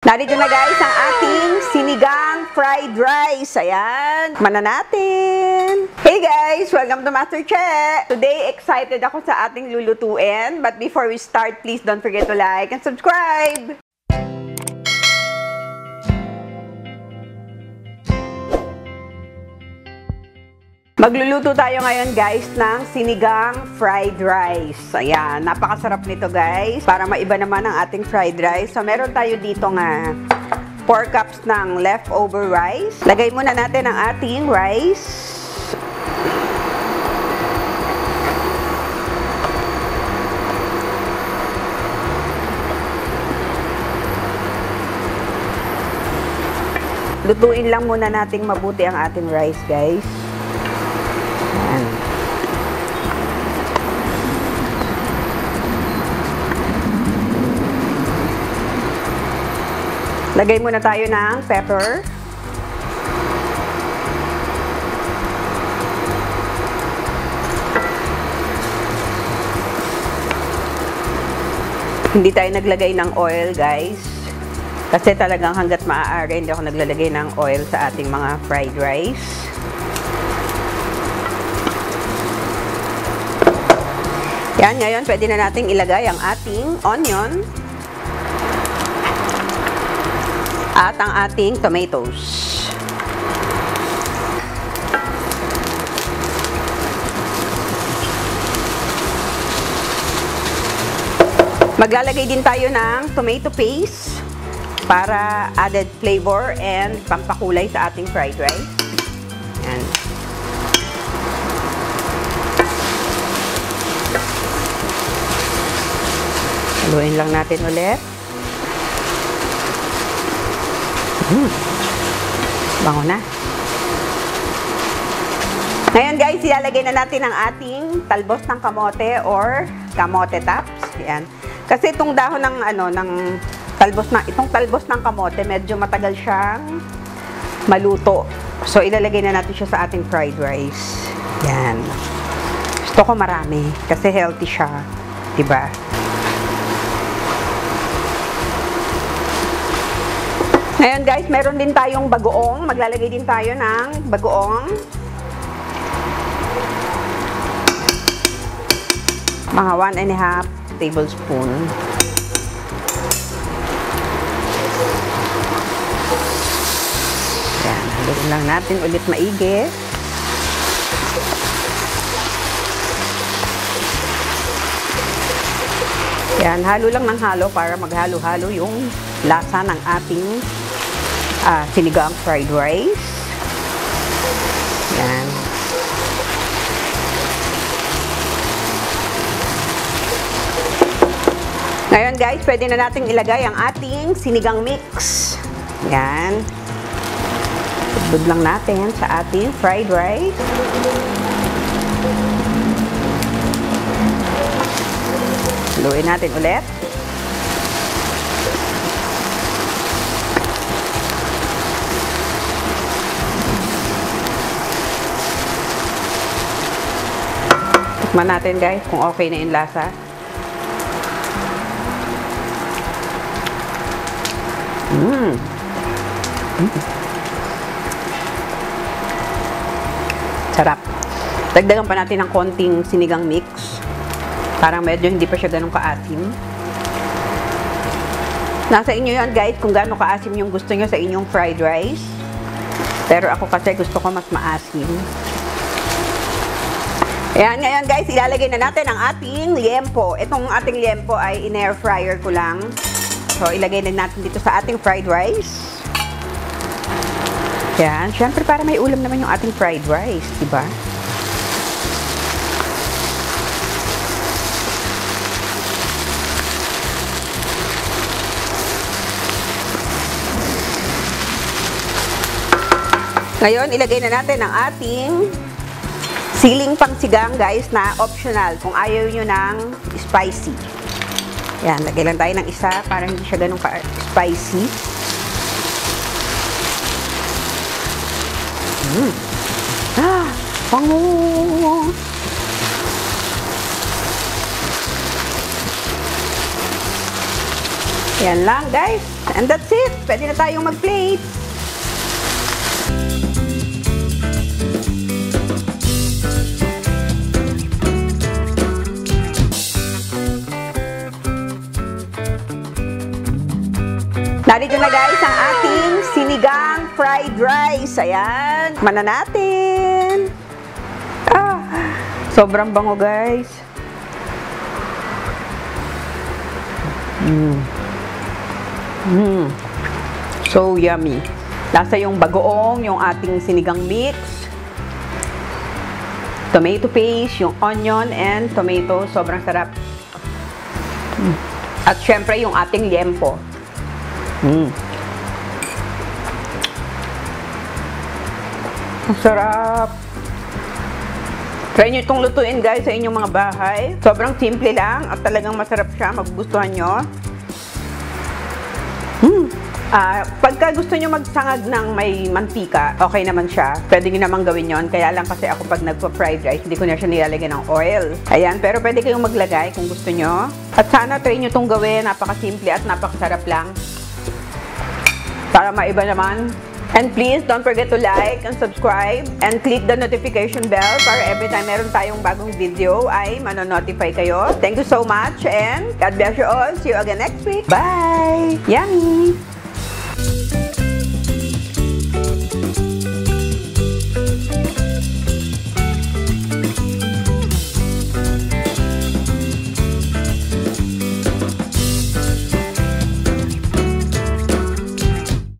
Narito na guys ang ating sinigang fried rice. Ayan, mana natin. Hey guys, welcome to Master Che. Today, excited ako sa ating lulutuin. But before we start, please don't forget to like and subscribe. Magluluto tayo ngayon guys ng sinigang fried rice. Ayan, napakasarap nito guys. Para maiba naman ang ating fried rice. So meron tayo dito nga 4 cups ng leftover rice. Lagay muna natin ang ating rice. Lutuin lang muna nating mabuti ang ating rice guys. Lagay muna tayo ng pepper. Hindi tayo naglagay ng oil, guys. Kasi talagang hanggat maaari, hindi ako naglalagay ng oil sa ating mga fried rice. Yan, ngayon pwede na nating ilagay ang ating onion. At ang ating tomatoes. Maglalagay din tayo ng tomato paste para added flavor and pampakulay sa ating fried rice. Yan. Haluin lang natin ulit. Bango na. Ngayon guys, ilalagay na natin ang ating talbos ng kamote or kamote tops. Ayan. Kasi itong dahon ng itong talbos ng kamote, medyo matagal siyang maluto. So ilalagay na natin siya sa ating fried rice. Yan. Gusto ko marami kasi healthy siya, 'di ba? Ngayon guys, meron din tayong bagoong. Maglalagay din tayo ng bagoong. Mga 1½ tablespoon. Yan, haluin lang natin ulit maigi. Yan, halo lang ng halo para maghalo-halo yung lasa ng ating sinigang fried rice. Yan. Ngayon guys, pwede na nating ilagay ang ating sinigang mix. Yan. Tubod lang natin sa ating fried rice. Haluin natin ulit. Tikman natin guys kung okay na yung lasa. Sarap. Dagdagan pa natin ng konting sinigang mix. Parang medyo hindi pa siya ganun kaasim. Nasa inyo yan guys kung gaano kaasim yung gusto nyo sa inyong fried rice. Pero ako kasi gusto ko mas maasim. Ayan, ngayon guys, ilalagay na natin ang ating liempo. Itong ating liempo ay in-air fryer ko lang. So, ilagay na natin dito sa ating fried rice. Ayan, syempre para may ulam naman yung ating fried rice, diba? Ngayon, ilagay na natin ang ating siling pangsigang guys na optional kung ayaw nyo ng spicy. Yan, lagay lang tayo ng isa para hindi siya ganun ka-spicy. Bango! Yan lang, guys. And that's it. Pwede na tayong mag-plate. Narito na guys ang ating sinigang fried rice. Ayan. Mana natin. Sobrang bango guys. So yummy. Lasa yung bagoong, yung ating sinigang mix. Tomato paste, yung onion and tomato. Sobrang sarap. At syempre yung ating liempo. Ang sarap. Try nyo itong lutuin guys sa inyong mga bahay. Sobrang simple lang at talagang masarap siya. Magugustuhan nyo. Pagka gusto nyo magsangag ng may mantika, okay naman siya. Pwede nyo naman gawin yon. Kaya lang kasi ako pag nagpa-fried rice, hindi ko na siya nilalagyan ng oil. Ayan, pero pwede kayong maglagay kung gusto nyo. At sana try nyo itong gawin. Napakasimple at napakasarap lang. Para maiba naman. And please, don't forget to like and subscribe and click the notification bell para every time meron tayong bagong video ay manonotify kayo. Thank you so much and God bless you all. See you again next week. Bye! Yummy!